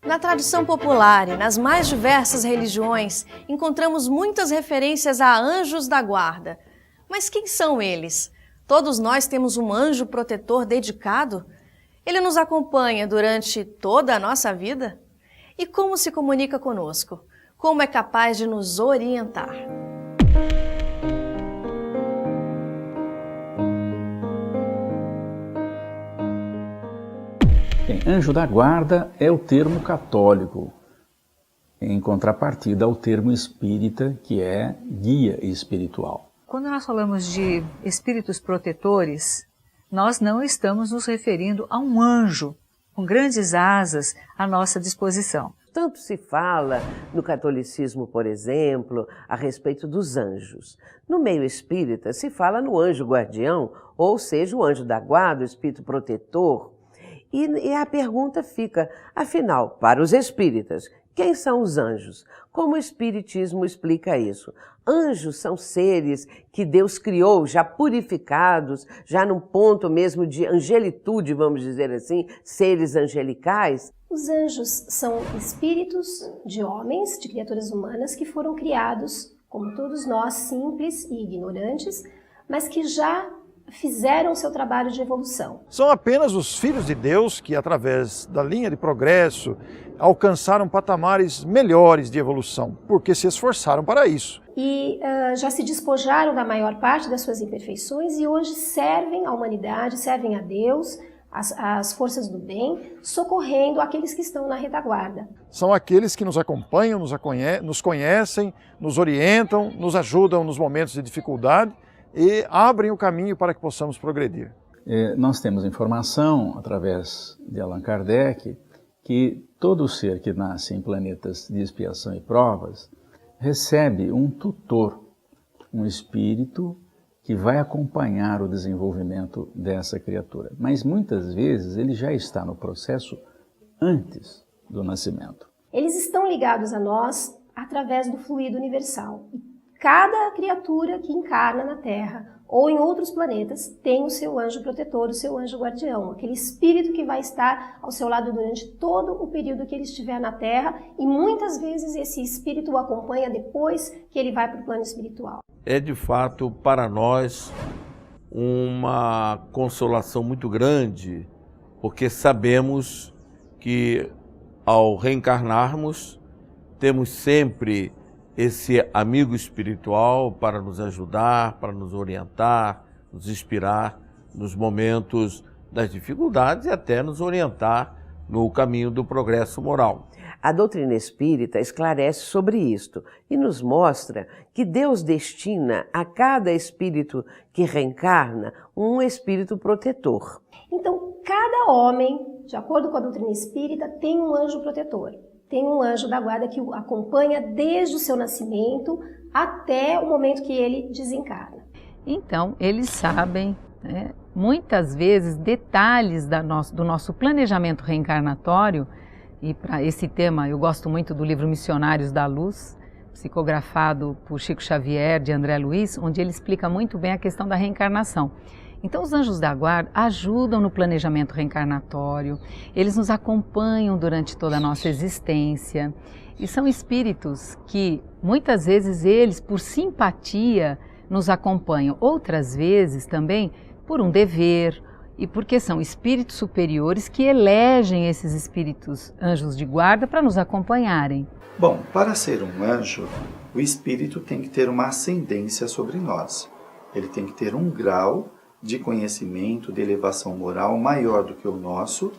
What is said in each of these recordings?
Na tradição popular e nas mais diversas religiões, encontramos muitas referências a anjos da guarda. Mas quem são eles? Todos nós temos um anjo protetor dedicado? Ele nos acompanha durante toda a nossa vida? E como se comunica conosco? Como é capaz de nos orientar? Bem, anjo da guarda é o termo católico, em contrapartida ao termo espírita, que é guia espiritual. Quando nós falamos de espíritos protetores, nós não estamos nos referindo a um anjo com grandes asas à nossa disposição. Tanto se fala no catolicismo, por exemplo, a respeito dos anjos. No meio espírita se fala no anjo guardião, ou seja, o anjo da guarda, o espírito protetor. E a pergunta fica, afinal, para os espíritas, quem são os anjos? Como o espiritismo explica isso? Anjos são seres que Deus criou, já purificados, já num ponto mesmo de angelitude, vamos dizer assim, seres angelicais. Os anjos são espíritos de homens, de criaturas humanas, que foram criados, como todos nós, simples e ignorantes, mas que já fizeram o seu trabalho de evolução. São apenas os filhos de Deus que, através da linha de progresso, alcançaram patamares melhores de evolução, porque se esforçaram para isso. E já se despojaram da maior parte das suas imperfeições e hoje servem à humanidade, servem a Deus, as forças do bem, socorrendo aqueles que estão na retaguarda. São aqueles que nos acompanham, nos conhecem, nos orientam, nos ajudam nos momentos de dificuldade e abrem o caminho para que possamos progredir. Nós temos informação, através de Allan Kardec, que todo ser que nasce em planetas de expiação e provas recebe um tutor, um espírito que vai acompanhar o desenvolvimento dessa criatura. Mas muitas vezes ele já está no processo antes do nascimento. Eles estão ligados a nós através do fluido universal. Cada criatura que encarna na Terra ou em outros planetas tem o seu anjo protetor, o seu anjo guardião, aquele espírito que vai estar ao seu lado durante todo o período que ele estiver na Terra, e muitas vezes esse espírito o acompanha depois que ele vai para o plano espiritual. É de fato para nós uma consolação muito grande, porque sabemos que ao reencarnarmos temos sempre esse amigo espiritual para nos ajudar, para nos orientar, nos inspirar nos momentos das dificuldades e até nos orientar no caminho do progresso moral. A doutrina espírita esclarece sobre isto e nos mostra que Deus destina a cada espírito que reencarna um espírito protetor. Então, cada homem, de acordo com a doutrina espírita, tem um anjo protetor. Tem um anjo da guarda que o acompanha desde o seu nascimento até o momento que ele desencarna. Então, eles sabem, muitas vezes, detalhes do nosso planejamento reencarnatório. E para esse tema, eu gosto muito do livro Missionários da Luz, psicografado por Chico Xavier, de André Luiz, onde ele explica muito bem a questão da reencarnação. Então, os anjos da guarda ajudam no planejamento reencarnatório, eles nos acompanham durante toda a nossa existência e são espíritos que, muitas vezes, eles, por simpatia, nos acompanham, outras vezes também por um dever e porque são espíritos superiores que elegem esses espíritos anjos de guarda para nos acompanharem. Bom, para ser um anjo, o espírito tem que ter uma ascendência sobre nós. Ele tem que ter um grau de conhecimento, de elevação moral maior do que o nosso,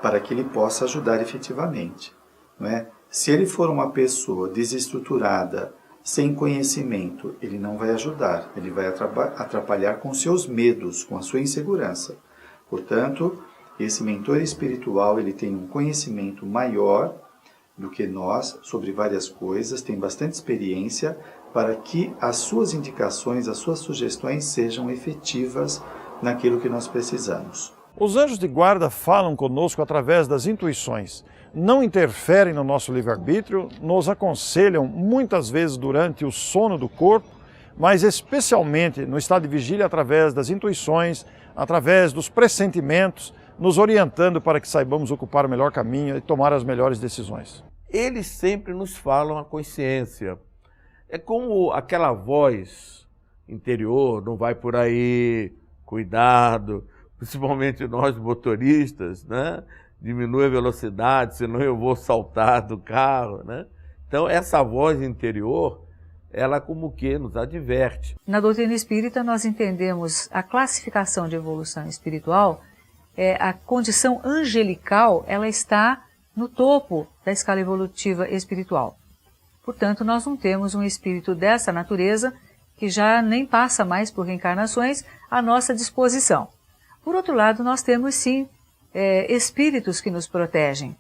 para que ele possa ajudar efetivamente. Não é? Se ele for uma pessoa desestruturada, sem conhecimento, ele não vai ajudar, ele vai atrapalhar com seus medos, com a sua insegurança. Portanto, esse mentor espiritual ele tem um conhecimento maior do que nós sobre várias coisas, tem bastante experiência para que as suas indicações, as suas sugestões sejam efetivas naquilo que nós precisamos. Os anjos de guarda falam conosco através das intuições, não interferem no nosso livre-arbítrio, nos aconselham muitas vezes durante o sono do corpo, mas especialmente no estado de vigília através das intuições, através dos pressentimentos, nos orientando para que saibamos ocupar o melhor caminho e tomar as melhores decisões. Eles sempre nos falam a consciência. É como aquela voz interior, não vai por aí, cuidado, principalmente nós motoristas, né? Diminui a velocidade, senão eu vou saltar do carro, né? Então essa voz interior, ela como que nos adverte. Na doutrina espírita nós entendemos a classificação de evolução espiritual, a condição angelical, ela está no topo da escala evolutiva espiritual. Portanto, nós não temos um espírito dessa natureza que já nem passa mais por reencarnações à nossa disposição. Por outro lado, nós temos sim espíritos que nos protegem,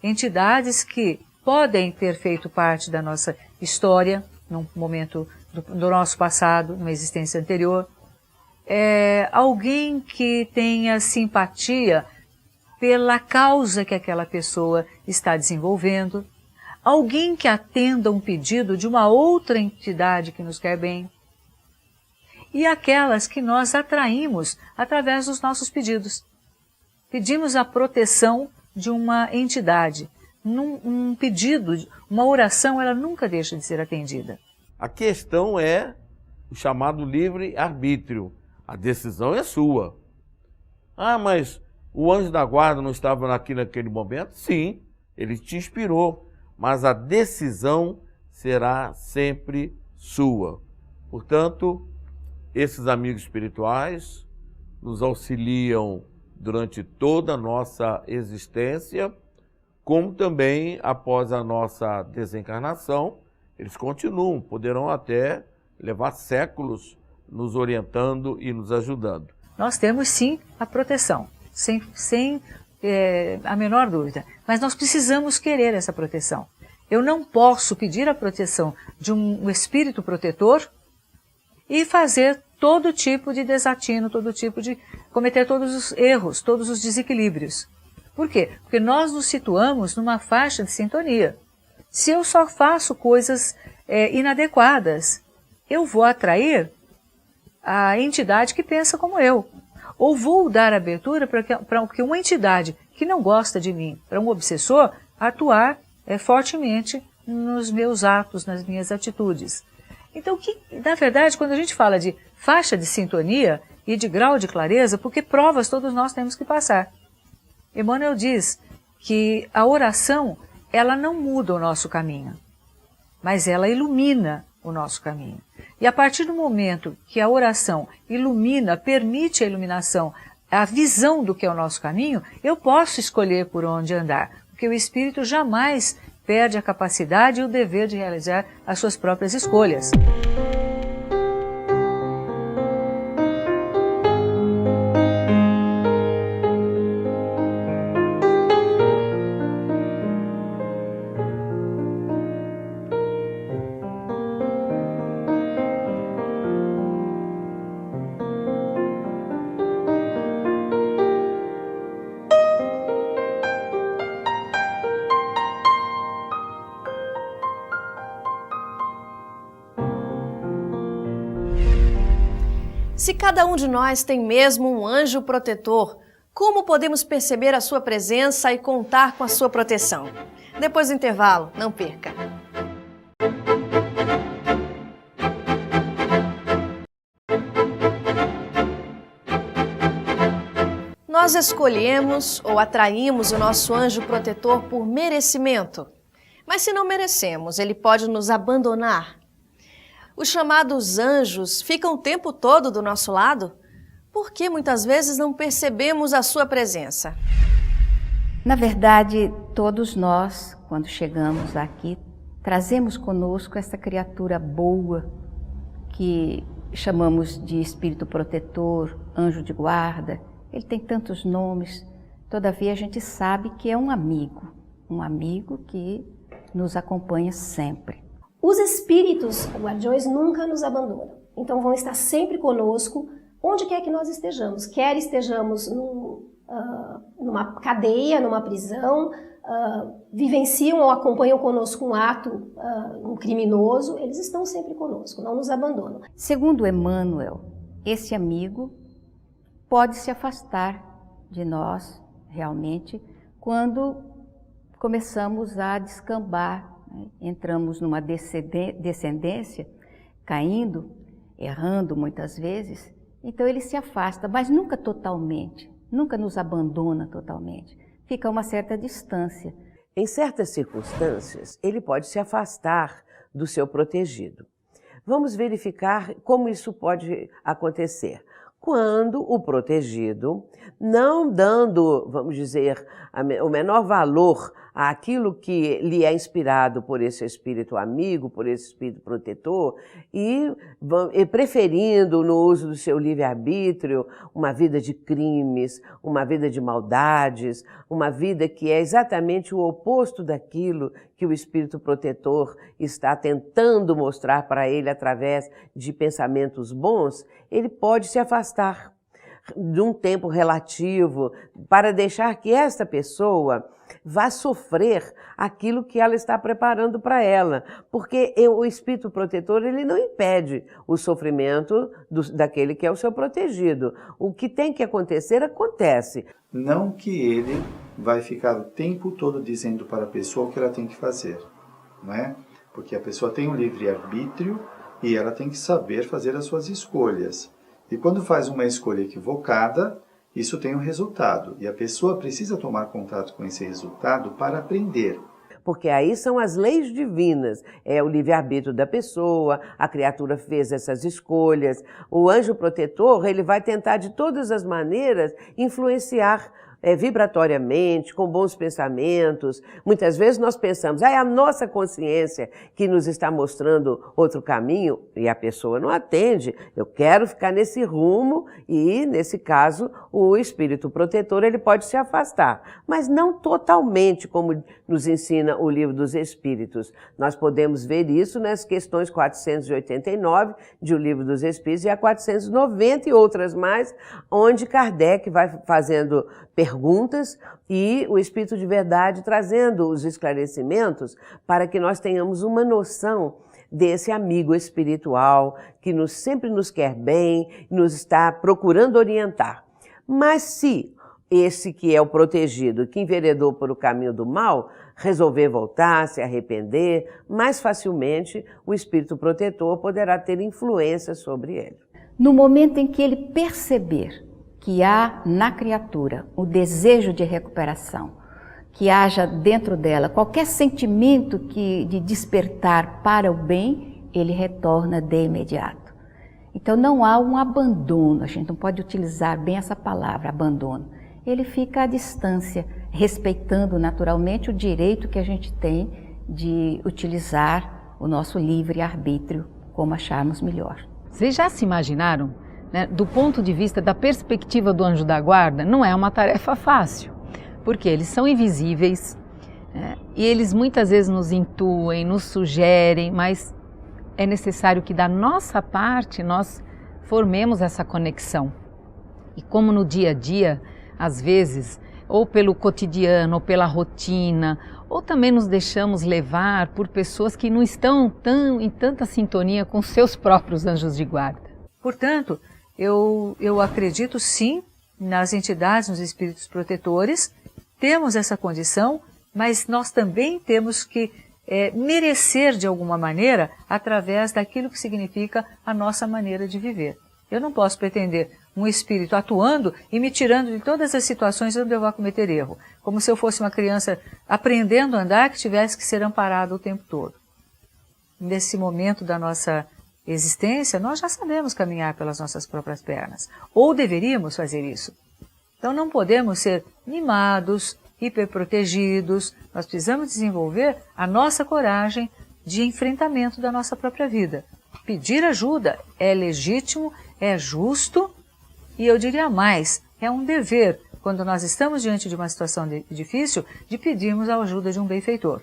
entidades que podem ter feito parte da nossa história, num momento do nosso passado, numa existência anterior, alguém que tenha simpatia pela causa que aquela pessoa está desenvolvendo, alguém que atenda um pedido de uma outra entidade que nos quer bem, e aquelas que nós atraímos através dos nossos pedidos. Pedimos a proteção de uma entidade. Um pedido, uma oração, ela nunca deixa de ser atendida. A questão é o chamado livre-arbítrio. A decisão é sua. Ah, mas o anjo da guarda não estava aqui naquele momento? Sim, ele te inspirou, mas a decisão será sempre sua. Portanto, esses amigos espirituais nos auxiliam durante toda a nossa existência, como também após a nossa desencarnação, eles continuam, poderão até levar séculos nos orientando e nos ajudando. Nós temos sim a proteção, sem a menor dúvida, mas nós precisamos querer essa proteção. Eu não posso pedir a proteção de um espírito protetor e fazer todo tipo de desatino, cometer todos os erros, todos os desequilíbrios. Por quê? Porque nós nos situamos numa faixa de sintonia. Se eu só faço coisas inadequadas, eu vou atrair a entidade que pensa como eu. Ou vou dar abertura para que uma entidade que não gosta de mim, para um obsessor, atuar fortemente nos meus atos, nas minhas atitudes. Então, na verdade, quando a gente fala de faixa de sintonia e de grau de clareza, porque provas todos nós temos que passar. Emmanuel diz que a oração, ela não muda o nosso caminho, mas ela ilumina o nosso caminho. E a partir do momento que a oração ilumina, permite a iluminação, a visão do que é o nosso caminho, eu posso escolher por onde andar, porque o espírito jamais perde a capacidade e o dever de realizar as suas próprias escolhas. Se cada um de nós tem mesmo um anjo protetor, como podemos perceber a sua presença e contar com a sua proteção? Depois do intervalo, não perca! Nós escolhemos ou atraímos o nosso anjo protetor por merecimento. Mas se não merecemos, ele pode nos abandonar. Os chamados anjos ficam o tempo todo do nosso lado? Por que muitas vezes não percebemos a sua presença? Na verdade, todos nós, quando chegamos aqui, trazemos conosco essa criatura boa que chamamos de espírito protetor, anjo de guarda. Ele tem tantos nomes, todavia a gente sabe que é um amigo que nos acompanha sempre. Os espíritos guardiões nunca nos abandonam, então vão estar sempre conosco, onde quer que nós estejamos. Quer estejamos numa cadeia, numa prisão, vivenciam ou acompanham conosco um ato um criminoso, eles estão sempre conosco, não nos abandonam. Segundo Emmanuel, esse amigo pode se afastar de nós, realmente, quando começamos a descambar, né? Entramos numa descendência, caindo, errando muitas vezes, então ele se afasta, mas nunca totalmente, nunca nos abandona totalmente. Fica uma certa distância. Em certas circunstâncias, ele pode se afastar do seu protegido. Vamos verificar como isso pode acontecer. Quando o protegido, não dando, vamos dizer, o menor valor àquilo que lhe é inspirado por esse espírito amigo, por esse espírito protetor, e preferindo no uso do seu livre-arbítrio uma vida de crimes, uma vida de maldades, uma vida que é exatamente o oposto daquilo que o espírito protetor está tentando mostrar para ele através de pensamentos bons, ele pode se afastar de um tempo relativo para deixar que esta pessoa vá sofrer aquilo que ela está preparando para ela, porque o espírito protetor ele não impede o sofrimento daquele que é o seu protegido. O que tem que acontecer, acontece. Não que ele vai ficar o tempo todo dizendo para a pessoa o que ela tem que fazer, não é? Porque a pessoa tem um livre-arbítrio e ela tem que saber fazer as suas escolhas. E quando faz uma escolha equivocada, isso tem um resultado. E a pessoa precisa tomar contato com esse resultado para aprender. Porque aí são as leis divinas, é o livre-arbítrio da pessoa, a criatura fez essas escolhas. O anjo protetor, ele vai tentar de todas as maneiras influenciar vibratoriamente, com bons pensamentos. Muitas vezes nós pensamos, é a nossa consciência que nos está mostrando outro caminho, e a pessoa não atende. Eu quero ficar nesse rumo e, nesse caso, o espírito protetor ele pode se afastar, mas não totalmente, como nos ensina o Livro dos Espíritos. Nós podemos ver isso nas questões 489 de O Livro dos Espíritos e a 490 e outras mais, onde Kardec vai fazendo perguntas e o Espírito de Verdade trazendo os esclarecimentos para que nós tenhamos uma noção desse amigo espiritual que sempre nos quer bem, nos está procurando orientar. Mas se esse que é o protegido, que enveredou por o caminho do mal, resolver voltar, se arrepender, mais facilmente o espírito protetor poderá ter influência sobre ele. No momento em que ele perceber que há na criatura o desejo de recuperação, que haja dentro dela qualquer sentimento de despertar para o bem, ele retorna de imediato. Então não há um abandono, a gente não pode utilizar bem essa palavra, abandono. Ele fica à distância, respeitando naturalmente o direito que a gente tem de utilizar o nosso livre-arbítrio como acharmos melhor. Vocês já se imaginaram? Do ponto de vista da perspectiva do anjo da guarda, não é uma tarefa fácil, porque eles são invisíveis e eles muitas vezes nos intuem, nos sugerem, mas é necessário que da nossa parte nós formemos essa conexão. E como no dia a dia, às vezes, ou pelo cotidiano, ou pela rotina, ou também nos deixamos levar por pessoas que não estão em tanta sintonia com seus próprios anjos de guarda. Portanto, eu acredito sim nas entidades, nos espíritos protetores, temos essa condição, mas nós também temos que merecer de alguma maneira através daquilo que significa a nossa maneira de viver. Eu não posso pretender um espírito atuando e me tirando de todas as situações onde eu vou cometer erro, como se eu fosse uma criança aprendendo a andar que tivesse que ser amparada o tempo todo. Nesse momento da nossa existência, nós já sabemos caminhar pelas nossas próprias pernas, ou deveríamos fazer isso. Então não podemos ser mimados, hiperprotegidos, nós precisamos desenvolver a nossa coragem de enfrentamento da nossa própria vida. Pedir ajuda é legítimo, é justo e eu diria mais, é um dever, quando nós estamos diante de uma situação difícil, de pedirmos a ajuda de um benfeitor.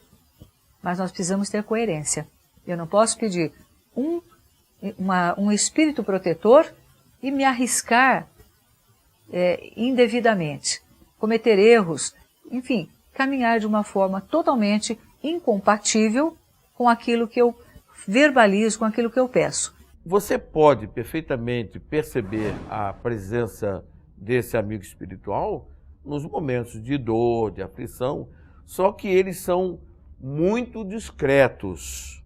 Mas nós precisamos ter coerência. Eu não posso pedir um espírito protetor e me arriscar indevidamente, cometer erros, enfim, caminhar de uma forma totalmente incompatível com aquilo que eu verbalizo, com aquilo que eu peço. Você pode perfeitamente perceber a presença desse amigo espiritual nos momentos de dor, de aflição, só que eles são muito discretos.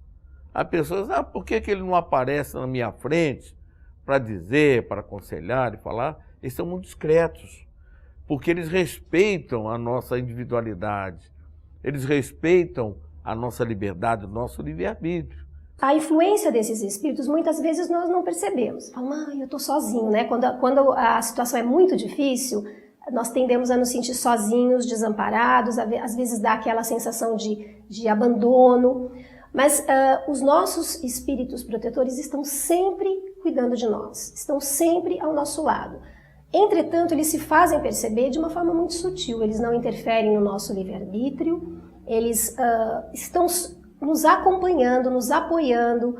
Há pessoas, por que ele não aparece na minha frente para dizer, para aconselhar e falar? Eles são muito discretos, porque eles respeitam a nossa individualidade, eles respeitam a nossa liberdade, o nosso livre-arbítrio. A influência desses espíritos, muitas vezes nós não percebemos. Fala, mãe, eu estou sozinho, né? Quando a situação é muito difícil, nós tendemos a nos sentir sozinhos, desamparados, às vezes dá aquela sensação de abandono. Mas os nossos espíritos protetores estão sempre cuidando de nós, estão sempre ao nosso lado. Entretanto, eles se fazem perceber de uma forma muito sutil, eles não interferem no nosso livre-arbítrio, eles estão nos acompanhando, nos apoiando,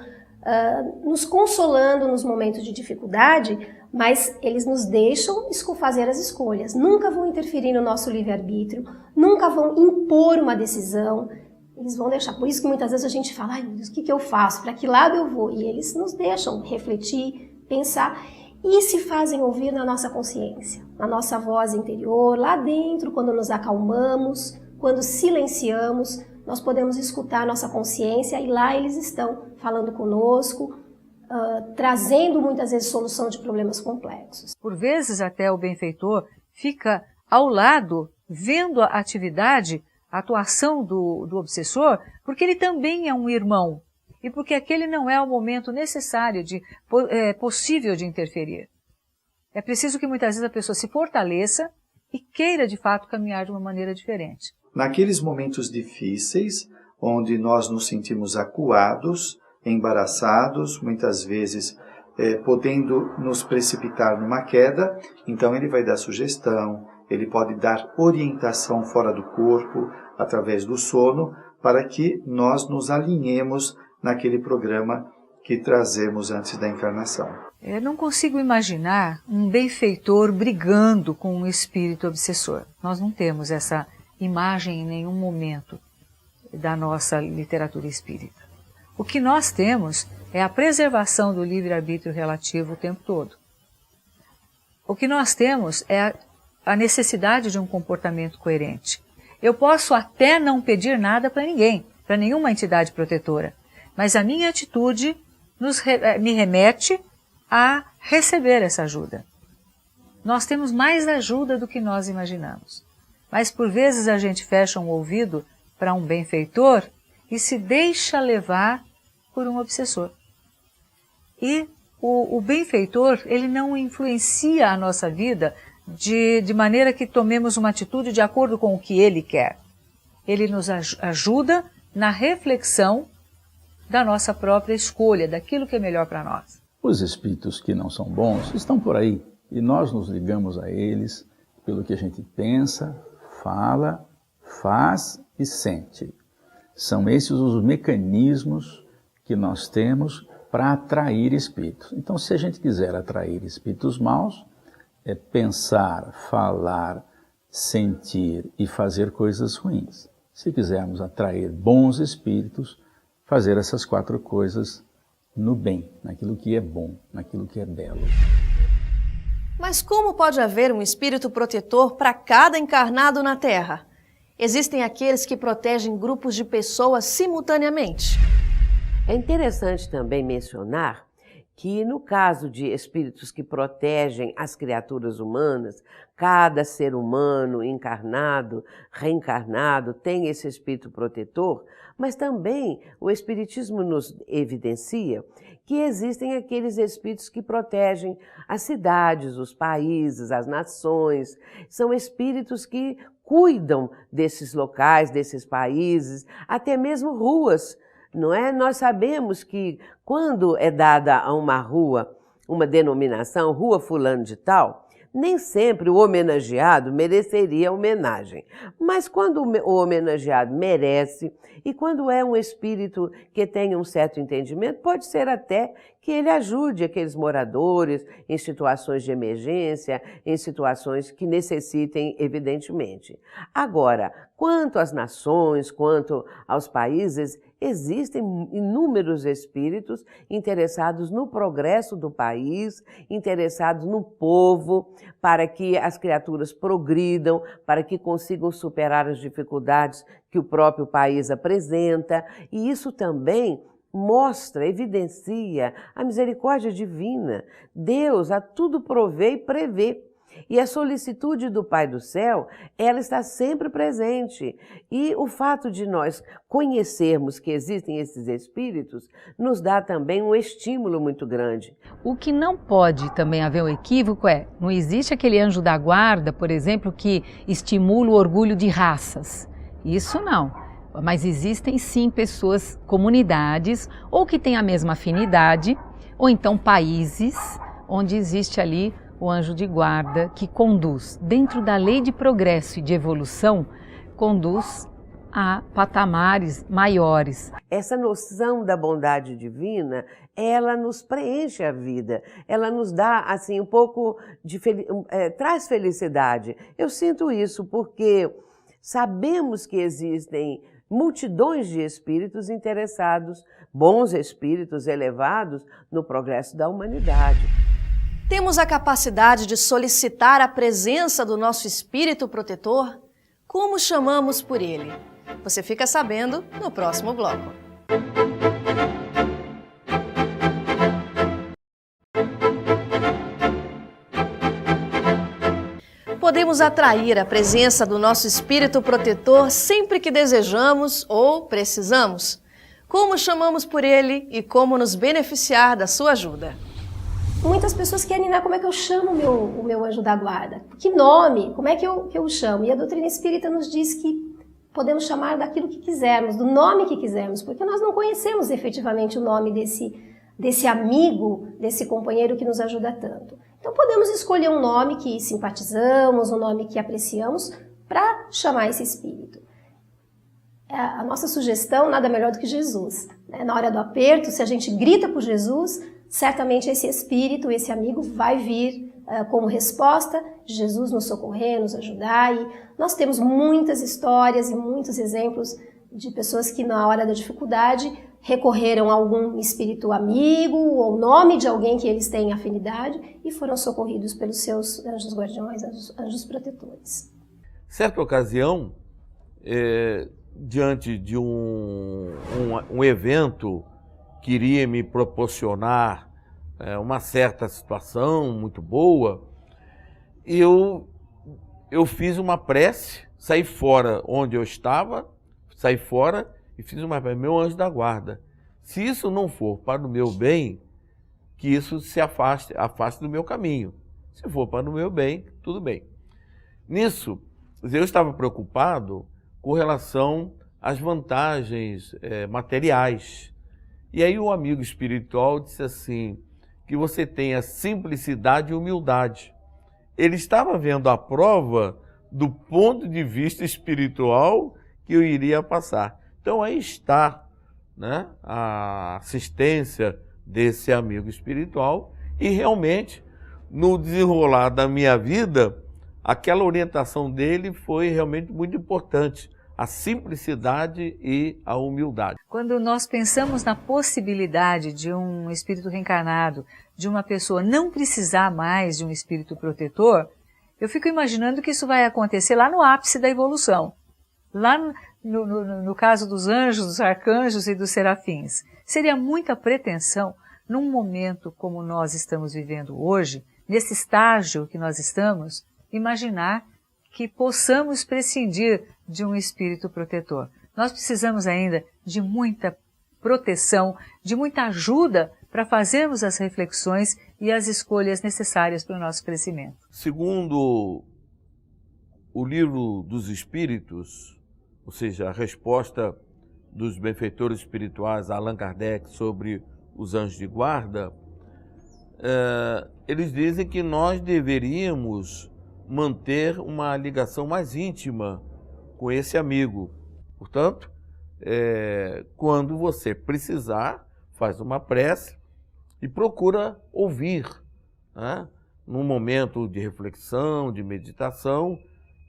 nos consolando nos momentos de dificuldade, mas eles nos deixam fazer as escolhas. Nunca vão interferir no nosso livre-arbítrio, nunca vão impor uma decisão, eles vão deixar. Por isso que muitas vezes a gente fala, ai meu Deus, o que eu faço? Para que lado eu vou? E eles nos deixam refletir, pensar e se fazem ouvir na nossa consciência, na nossa voz interior, lá dentro, quando nos acalmamos, quando silenciamos, nós podemos escutar a nossa consciência e lá eles estão falando conosco, trazendo muitas vezes solução de problemas complexos. Por vezes até o benfeitor fica ao lado, vendo a atividade, a atuação do obsessor, porque ele também é um irmão e porque aquele não é o momento necessário, possível de interferir. É preciso que muitas vezes a pessoa se fortaleça e queira de fato caminhar de uma maneira diferente. Naqueles momentos difíceis, onde nós nos sentimos acuados, embaraçados, muitas vezes podendo nos precipitar numa queda, então ele vai dar sugestão, ele pode dar orientação fora do corpo, através do sono, para que nós nos alinhemos naquele programa que trazemos antes da encarnação. Eu não consigo imaginar um benfeitor brigando com um espírito obsessor. Nós não temos essa imagem em nenhum momento da nossa literatura espírita. O que nós temos é a preservação do livre-arbítrio relativo o tempo todo. O que nós temos é a necessidade de um comportamento coerente. Eu posso até não pedir nada para ninguém, para nenhuma entidade protetora, mas a minha atitude me remete a receber essa ajuda. Nós temos mais ajuda do que nós imaginamos. Mas por vezes a gente fecha um ouvido para um benfeitor e se deixa levar por um obsessor. E o benfeitor, ele não influencia a nossa vida de maneira que tomemos uma atitude de acordo com o que ele quer. Ele nos ajuda na reflexão da nossa própria escolha, daquilo que é melhor para nós. Os espíritos que não são bons estão por aí e nós nos ligamos a eles pelo que a gente pensa, fala, faz e sente. São esses os mecanismos que nós temos para atrair espíritos. Então, se a gente quiser atrair espíritos maus, é pensar, falar, sentir e fazer coisas ruins. Se quisermos atrair bons espíritos, fazer essas 4 coisas no bem, naquilo que é bom, naquilo que é belo. Mas como pode haver um espírito protetor para cada encarnado na Terra? Existem aqueles que protegem grupos de pessoas simultaneamente. É interessante também mencionar que no caso de espíritos que protegem as criaturas humanas, cada ser humano encarnado, reencarnado, tem esse espírito protetor, mas também o Espiritismo nos evidencia que existem aqueles espíritos que protegem as cidades, os países, as nações. São espíritos que cuidam desses locais, desses países, até mesmo ruas. Não é? Nós sabemos que quando é dada a uma rua uma denominação, Rua Fulano de Tal, Nem sempre o homenageado mereceria homenagem, mas quando o homenageado merece e quando é um espírito que tem um certo entendimento, pode ser até que ele ajude aqueles moradores em situações de emergência, em situações que necessitem, evidentemente. Agora, quanto às nações, quanto aos países, existem inúmeros espíritos interessados no progresso do país, interessados no povo, para que as criaturas progridam, para que consigam superar as dificuldades que o próprio país apresenta. E isso também mostra, evidencia a misericórdia divina. Deus a tudo provê e prevê. E a solicitude do Pai do Céu, ela está sempre presente. E o fato de nós conhecermos que existem esses espíritos, nos dá também um estímulo muito grande. O que não pode também haver um equívoco não existe aquele anjo da guarda, por exemplo, que estimula o orgulho de raças. Isso não. Mas existem sim pessoas, comunidades, ou que têm a mesma afinidade, ou então países onde existe ali o anjo de guarda que conduz, dentro da lei de progresso e de evolução, conduz a patamares maiores. Essa noção da bondade divina, ela nos preenche a vida, ela nos dá assim um pouco de traz felicidade. Eu sinto isso porque sabemos que existem multidões de espíritos interessados, bons espíritos elevados no progresso da humanidade. Temos a capacidade de solicitar a presença do nosso espírito protetor? Como chamamos por ele? Você fica sabendo no próximo bloco. Podemos atrair a presença do nosso espírito protetor sempre que desejamos ou precisamos. Como chamamos por ele e como nos beneficiar da sua ajuda? Muitas pessoas querem, como é que eu chamo o meu anjo da guarda? Que nome? Como é que eu o chamo? E a doutrina espírita nos diz que podemos chamar daquilo que quisermos, do nome que quisermos, porque nós não conhecemos efetivamente o nome desse amigo, desse companheiro que nos ajuda tanto. Então podemos escolher um nome que simpatizamos, um nome que apreciamos, para chamar esse espírito. A nossa sugestão nada melhor do que Jesus. Na hora do aperto, se a gente grita por Jesus, certamente esse espírito, esse amigo vai vir como resposta de Jesus nos socorrer, nos ajudar. E nós temos muitas histórias e muitos exemplos de pessoas que na hora da dificuldade recorreram a algum espírito amigo ou nome de alguém que eles têm afinidade e foram socorridos pelos seus anjos guardiões, anjos protetores. Certa ocasião, diante de um evento que iria me proporcionar uma certa situação muito boa, eu fiz uma prece, saí fora onde eu estava, saí fora e fiz uma prece, meu anjo da guarda, se isso não for para o meu bem, que isso se afaste do meu caminho. Se for para o meu bem, tudo bem. Nisso, eu estava preocupado com relação às vantagens materiais. E aí o amigo espiritual disse assim, que você tenha simplicidade e humildade. Ele estava vendo a prova do ponto de vista espiritual que eu iria passar. Então aí está, né, a assistência desse amigo espiritual e realmente no desenrolar da minha vida, aquela orientação dele foi realmente muito importante. A simplicidade e a humildade. Quando nós pensamos na possibilidade de um espírito reencarnado, de uma pessoa não precisar mais de um espírito protetor, eu fico imaginando que isso vai acontecer lá no ápice da evolução. Lá no caso dos anjos, dos arcanjos e dos serafins. Seria muita pretensão, num momento como nós estamos vivendo hoje, nesse estágio que nós estamos, imaginar que possamos prescindir de um espírito protetor. Nós precisamos ainda de muita proteção, de muita ajuda para fazermos as reflexões e as escolhas necessárias para o nosso crescimento. Segundo o livro dos Espíritos, ou seja, a resposta dos benfeitores espirituais a Allan Kardec sobre os anjos de guarda, eles dizem que nós deveríamos manter uma ligação mais íntima com esse amigo. Portanto, quando você precisar, faz uma prece e procura ouvir, né? Num momento de reflexão, de meditação,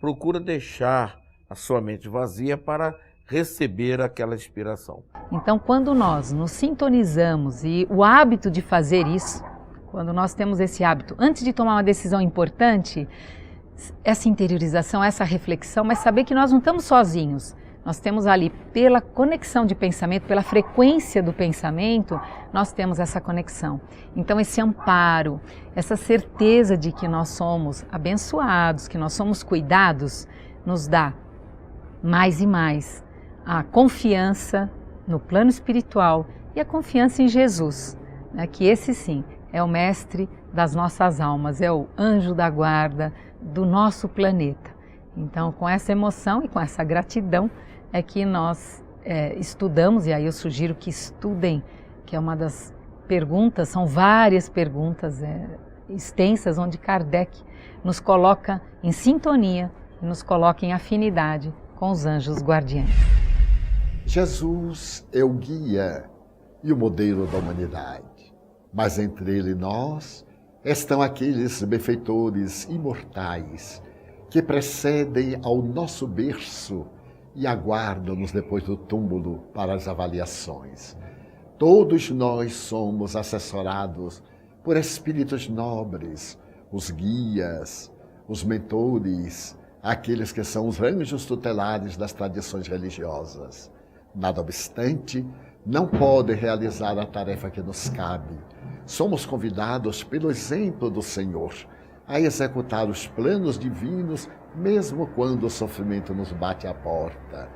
procura deixar a sua mente vazia para receber aquela inspiração. Então, quando nós nos sintonizamos e o hábito de fazer isso, quando nós temos esse hábito, antes de tomar uma decisão importante, essa interiorização, essa reflexão, mas saber que nós não estamos sozinhos. Nós temos ali, pela conexão de pensamento, pela frequência do pensamento, nós temos essa conexão. Então esse amparo, essa certeza de que nós somos abençoados, que nós somos cuidados, nos dá mais e mais a confiança no plano espiritual e a confiança em Jesus, né? Que esse sim é o mestre das nossas almas, é o anjo da guarda do nosso planeta. Então, com essa emoção e com essa gratidão é que nós estudamos, e aí eu sugiro que estudem, que é uma das perguntas, são várias perguntas extensas, onde Kardec nos coloca em sintonia, nos coloca em afinidade com os anjos guardiães. Jesus é o guia e o modelo da humanidade, mas entre ele e nós estão aqueles benfeitores imortais que precedem ao nosso berço e aguardam-nos depois do túmulo para as avaliações. Todos nós somos assessorados por espíritos nobres, os guias, os mentores, aqueles que são os anjos tutelares das tradições religiosas. Nada obstante, não podem realizar a tarefa que nos cabe. Somos convidados pelo exemplo do Senhor a executar os planos divinos, mesmo quando o sofrimento nos bate à porta.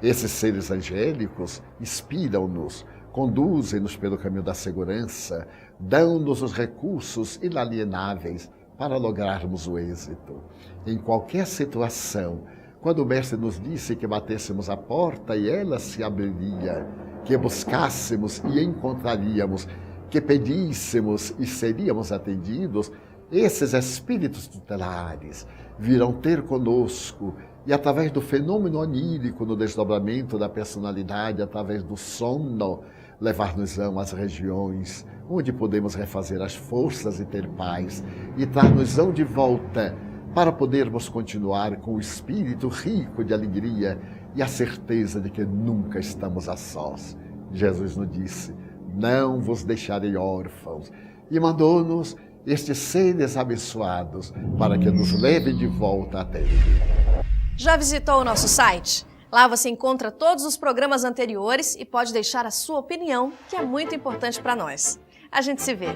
Esses seres angélicos inspiram-nos, conduzem-nos pelo caminho da segurança, dão-nos os recursos inalienáveis para lograrmos o êxito. Em qualquer situação, quando o Mestre nos disse que batêssemos a porta e ela se abriria, que buscássemos e encontraríamos, que pedíssemos e seríamos atendidos, esses espíritos tutelares virão ter conosco e, através do fenômeno onírico no desdobramento da personalidade, através do sono, levar-nos-ão às regiões onde podemos refazer as forças e ter paz, e dar-nos-ão de volta para podermos continuar com o espírito rico de alegria e a certeza de que nunca estamos a sós. Jesus nos disse: não vos deixarei órfãos, e mandou-nos estes seres abençoados para que nos levem de volta até Ele. Já visitou o nosso site? Lá você encontra todos os programas anteriores e pode deixar a sua opinião, que é muito importante para nós. A gente se vê.